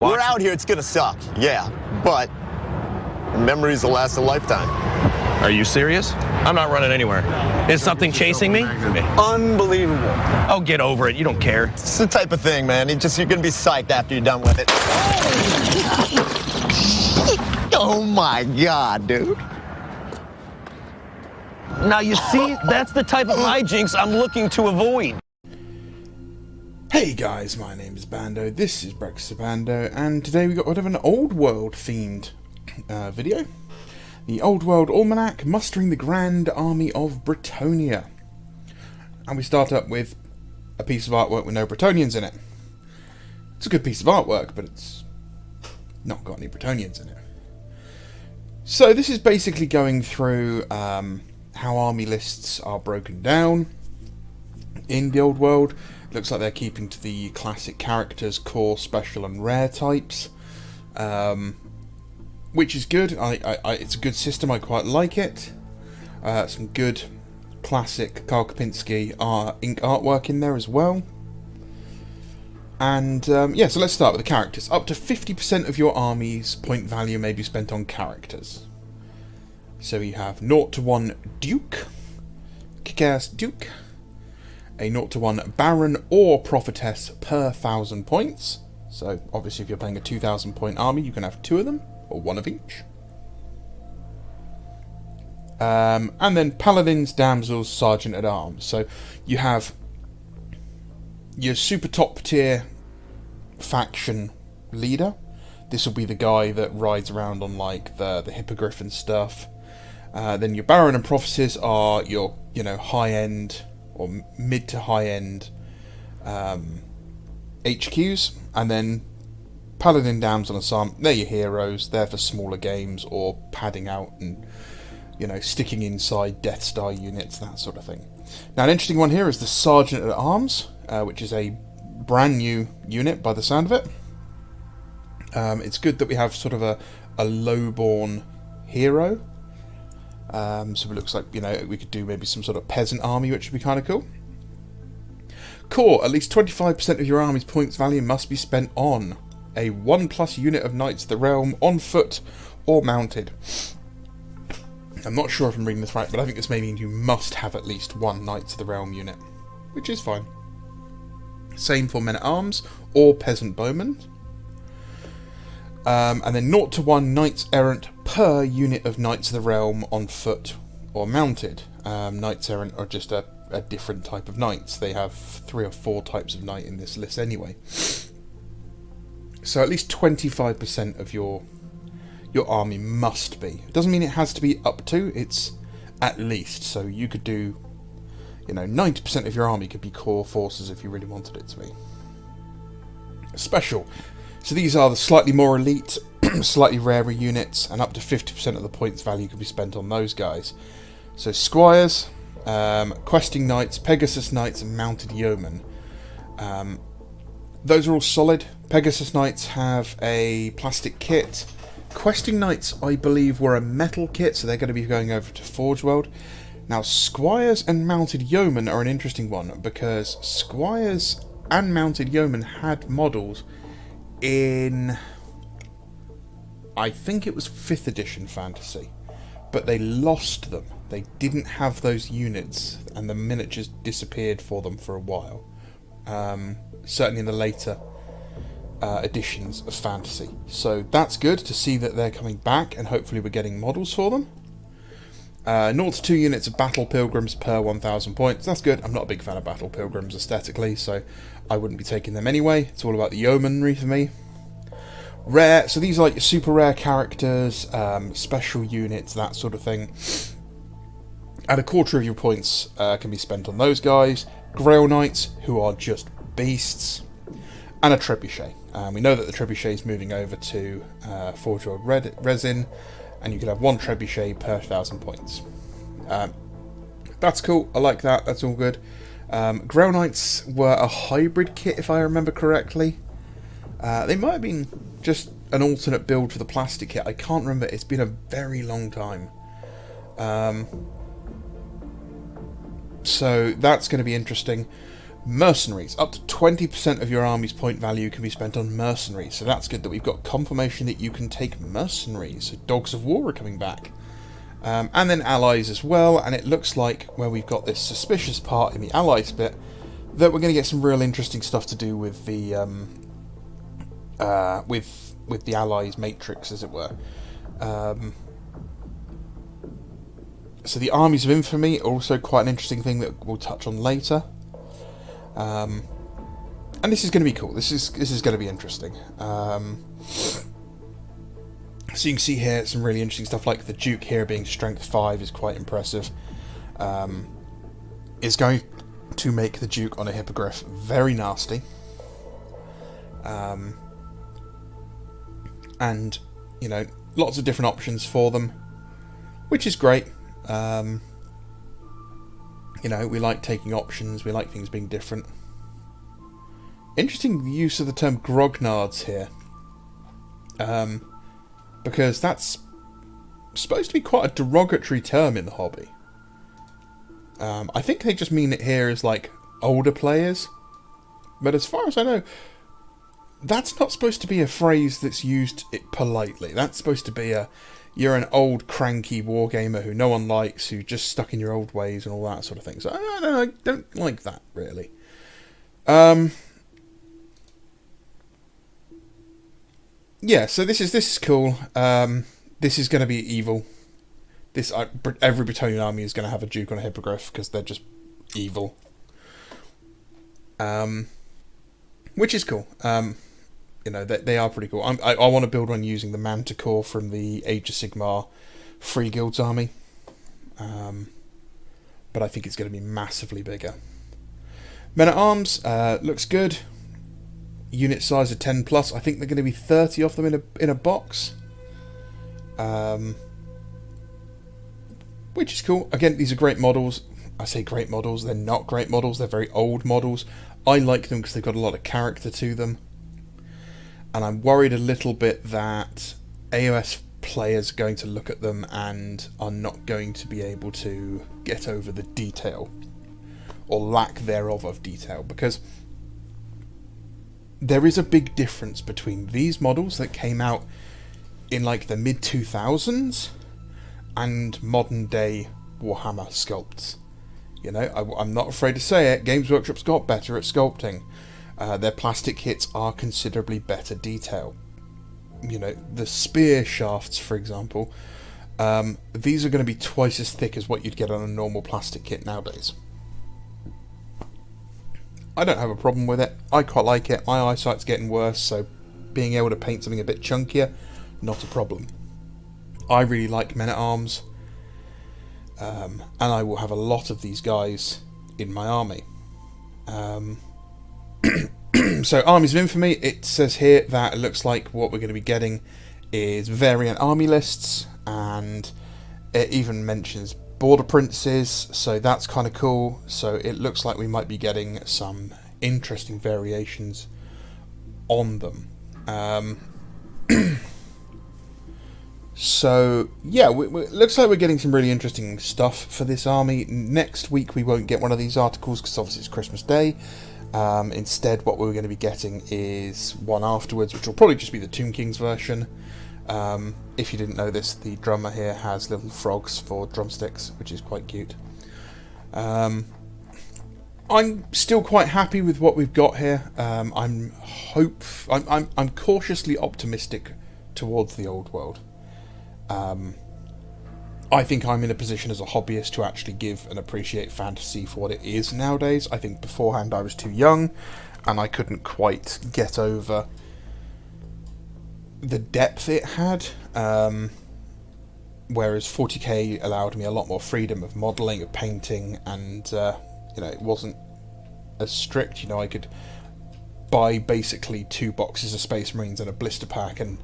We're out here, it's gonna suck, yeah, but memories will last a lifetime. Are you serious? I'm not running anywhere. Is something chasing me? Unbelievable. Oh, get over it. You don't care. It's the type of thing, man. You're gonna be psyched after you're done with it. Oh my God, dude. Now, you see, that's the type of hijinks I'm looking to avoid. Hey guys, my name is Bando, this is Breakfast Bando, and today we got rid of an old world themed video. The Old World Almanac, mustering the Grand Army of Britonia. And we start up with a piece of artwork with no Britonians in it. It's a good piece of artwork, but it's not got any Britonians in it. So this is basically going through how army lists are broken down in the Old World. Looks like they're keeping to the classic characters, core, special and rare types. Which is good. It's a good system, I quite like it. Some good classic Karl Kapinski ink artwork in there as well. And yeah, so let's start with the characters. Up to 50% of your army's point value may be spent on characters. So you have 0 to 1 Duke, Kick-Ass Duke, a 0 to 1 Baron or Prophetess per 1,000 points. So obviously if you're playing a 2,000 point army, you can have 2 of them, or 1 of each. And then Paladins, Damsels, Sergeant at Arms. So you have your super top tier faction leader. This will be the guy that rides around on like the hippogriff and stuff. Then your Baron and Prophetesses are your high end or mid to high end HQs, and then Paladin, Damsel and Sergeant, they're your heroes. They're for smaller games or padding out and sticking inside Death Star units, that sort of thing. Now an interesting one here is the Sergeant at Arms, which is a brand new unit by the sound of it. It's good that we have sort of a lowborn hero. So it looks like we could do maybe some sort of peasant army, which would be kind of cool. Core, at least 25% of your army's points value must be spent on a 1+ unit of Knights of the Realm on foot or mounted. I'm not sure if I'm reading this right, but I think this may mean you must have at least 1 Knights of the Realm unit, which is fine. Same for Men at Arms or Peasant Bowmen. And then 0 to 1 Knights Errant per unit of Knights of the Realm on foot or mounted. Knights Errant are just a different type of knights. They have 3 or 4 types of knight in this list anyway. So at least 25% of your army must be. It doesn't mean it has to be up to, it's at least. So you could do, 90% of your army could be core forces if you really wanted it to be. Special. So these are the slightly more elite, slightly rarer units, and up to 50% of the points value could be spent on those guys. So Squires, Questing Knights, Pegasus Knights, and Mounted Yeomen. Those are all solid. Pegasus Knights have a plastic kit. Questing Knights, I believe, were a metal kit, so they're going to be going over to Forge World. Now, Squires and Mounted Yeomen are an interesting one, because Squires and Mounted Yeomen had models in, I think it was 5th edition Fantasy, but they lost them. They didn't have those units, and the miniatures disappeared for them for a while. Certainly in the later editions of Fantasy. So that's good to see that they're coming back, and hopefully we're getting models for them. 0 to 2 units of Battle Pilgrims per 1,000 points. That's good. I'm not a big fan of Battle Pilgrims aesthetically, so I wouldn't be taking them anyway. It's all about the yeomanry for me. Rare, so these are like your super rare characters, special units, that sort of thing. And 1/4 of your points can be spent on those guys. Grail Knights, who are just beasts. And a Trebuchet. We know that the Trebuchet is moving over to Forge World Resin, and you can have 1 Trebuchet per 1,000 points. That's cool, I like that, that's all good. Grail Knights were a hybrid kit, if I remember correctly. They might have been just an alternate build for the plastic kit, I can't remember, it's been a very long time. So that's going to be interesting. Mercenaries. Up to 20% of your army's point value can be spent on mercenaries. So that's good that we've got confirmation that you can take mercenaries. So Dogs of War are coming back. And then allies as well. And it looks like where we've got this suspicious part in the allies bit, that we're going to get some real interesting stuff to do with the with the allies matrix, as it were. So the armies of infamy are also quite an interesting thing that we'll touch on later. And this is going to be cool. This is going to be interesting. So you can see here some really interesting stuff, like the Duke here being strength 5 is quite impressive. Is going to make the Duke on a hippogriff very nasty. And, you know, lots of different options for them, which is great. You know, we like taking options, we like things being different. Interesting use of the term grognards here. Because that's supposed to be quite a derogatory term in the hobby. I think they just mean it here as like older players. But as far as I know, that's not supposed to be a phrase that's used it politely. That's supposed to be you're an old cranky wargamer who no one likes, who's just stuck in your old ways and all that sort of thing. So I don't like that, really. Yeah, so this is cool. This is going to be evil. Every Bretonnian army is going to have a Duke on a hippogriff because they're just evil. Which is cool. You know, they are pretty cool. I want to build one using the Manticore from the Age of Sigmar Free Guilds army. But I think it's going to be massively bigger. Men-at-Arms looks good. Unit size of 10 plus. I think they're going to be 30 of them in a box. Which is cool. Again, these are great models. I say great models. They're not great models. They're very old models. I like them because they've got a lot of character to them. And I'm worried a little bit that AOS players are going to look at them and are not going to be able to get over the detail, or lack thereof of detail, because there is a big difference between these models that came out in like the mid-2000s and modern day Warhammer sculpts. You know, I'm not afraid to say it, Games Workshop's got better at sculpting. Their plastic kits are considerably better detail. You know, the spear shafts, for example, these are going to be twice as thick as what you'd get on a normal plastic kit nowadays. I don't have a problem with it. I quite like it. My eyesight's getting worse, so being able to paint something a bit chunkier, not a problem. I really like Men-at-Arms, and I will have a lot of these guys in my army. So, Armies of Infamy, it says here that it looks like what we're going to be getting is variant army lists, and it even mentions border princes, so that's kind of cool. So it looks like we might be getting some interesting variations on them. So yeah, it looks like we're getting some really interesting stuff for this army. Next week we won't get one of these articles because obviously it's Christmas Day. Instead, what we're going to be getting is one afterwards, which will probably just be the Tomb Kings version. If you didn't know this, the drummer here has little frogs for drumsticks, which is quite cute. I'm still quite happy with what we've got here. I'm cautiously optimistic towards the old world. I think I'm in a position as a hobbyist to actually give and appreciate fantasy for what it is nowadays. I think beforehand I was too young and I couldn't quite get over the depth it had. Whereas 40k allowed me a lot more freedom of modelling, of painting, and you know, it wasn't as strict. You know, I could buy basically 2 boxes of Space Marines and a blister pack and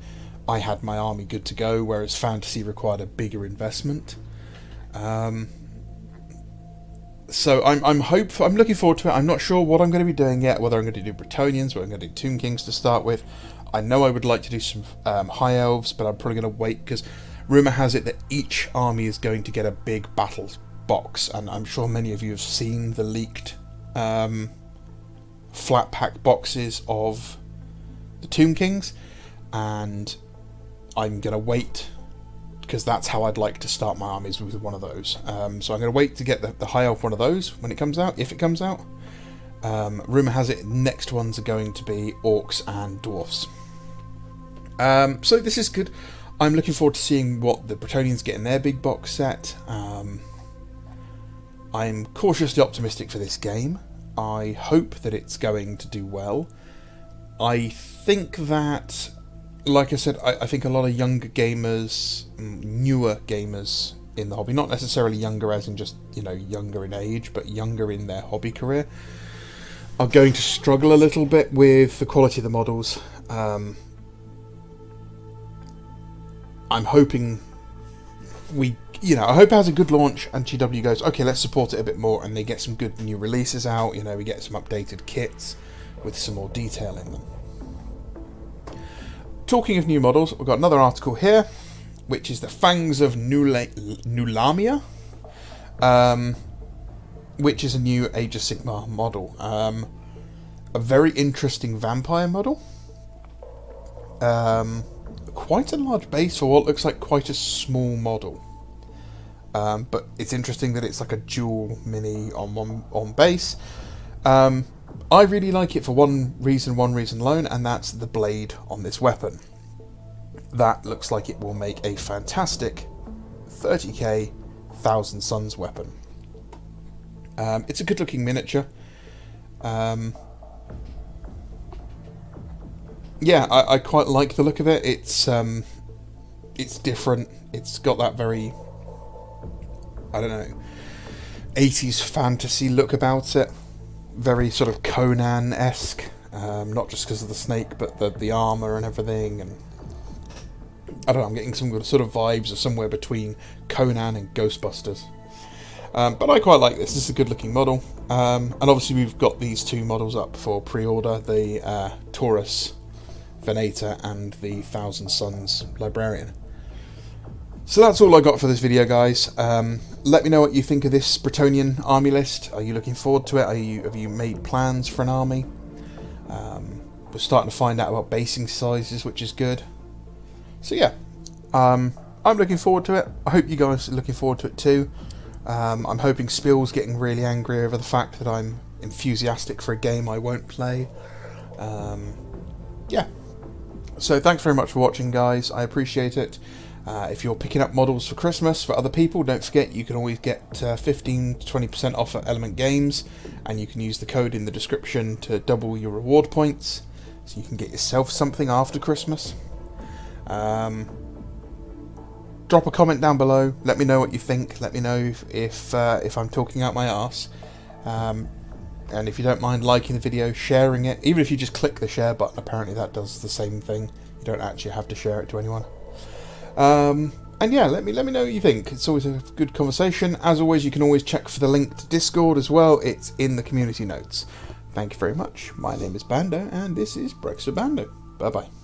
I had my army good to go, whereas fantasy required a bigger investment. So I'm hopeful. I'm looking forward to it. I'm not sure what I'm going to be doing yet. Whether I'm going to do Bretonnians, whether I'm going to do Tomb Kings to start with. I know I would like to do some High Elves, but I'm probably going to wait because rumour has it that each army is going to get a big battle box, and I'm sure many of you have seen the leaked flat pack boxes of the Tomb Kings, and I'm going to wait, because that's how I'd like to start my armies, with one of those. So I'm going to wait to get the high elf one of those when it comes out, if it comes out. Rumour has it next ones are going to be orcs and dwarfs. So this is good. I'm looking forward to seeing what the Bretonnians get in their big box set. I'm cautiously optimistic for this game. I hope that it's going to do well. I think that, like I said, I think a lot of younger gamers, newer gamers in the hobby, not necessarily younger as in just, you know, younger in age, but younger in their hobby career, are going to struggle a little bit with the quality of the models. I'm hoping I hope it has a good launch and GW goes, okay, let's support it a bit more, and they get some good new releases out. You know, we get some updated kits with some more detail in them. Talking of new models, we've got another article here, which is the Fangs of Nulamia, which is a new Age of Sigmar model. A very interesting vampire model. Quite a large base for what looks like quite a small model. But it's interesting that it's like a dual mini on base. I really like it for one reason alone, and that's the blade on this weapon. That looks like it will make a fantastic 30k Thousand Suns weapon. It's a good looking miniature. Yeah, I quite like the look of it. It's different. It's got that very, I don't know, 80s fantasy look about it. Very sort of Conan-esque. Not just because of the snake, but the armour and everything. And I don't know, I'm getting some sort of vibes of somewhere between Conan and Ghostbusters. But I quite like this. This is a good looking model. And obviously we've got these two models up for pre-order. The Taurus Venator and the Thousand Suns Librarian. So that's all I got for this video, guys. Let me know what you think of this Bretonnian army list. Are you looking forward to it? Have you made plans for an army? We're starting to find out about basing sizes, which is good. So yeah, I'm looking forward to it. I hope you guys are looking forward to it too. I'm hoping Spill's getting really angry over the fact that I'm enthusiastic for a game I won't play. Yeah. So thanks very much for watching, guys. I appreciate it. If you're picking up models for Christmas for other people, don't forget you can always get 15 to 20% off at Element Games, and you can use the code in the description to double your reward points, so you can get yourself something after Christmas. Drop a comment down below. Let me know what you think. Let me know if I'm talking out my arse. And if you don't mind liking the video, sharing it, even if you just click the share button, apparently that does the same thing. You don't actually have to share it to anyone. And yeah, let me know what you think. It's always a good conversation. As always, you can always check for the link to Discord as well. It's in the community notes. Thank you very much. My name is Bando, and this is Brexit Bando. Bye bye.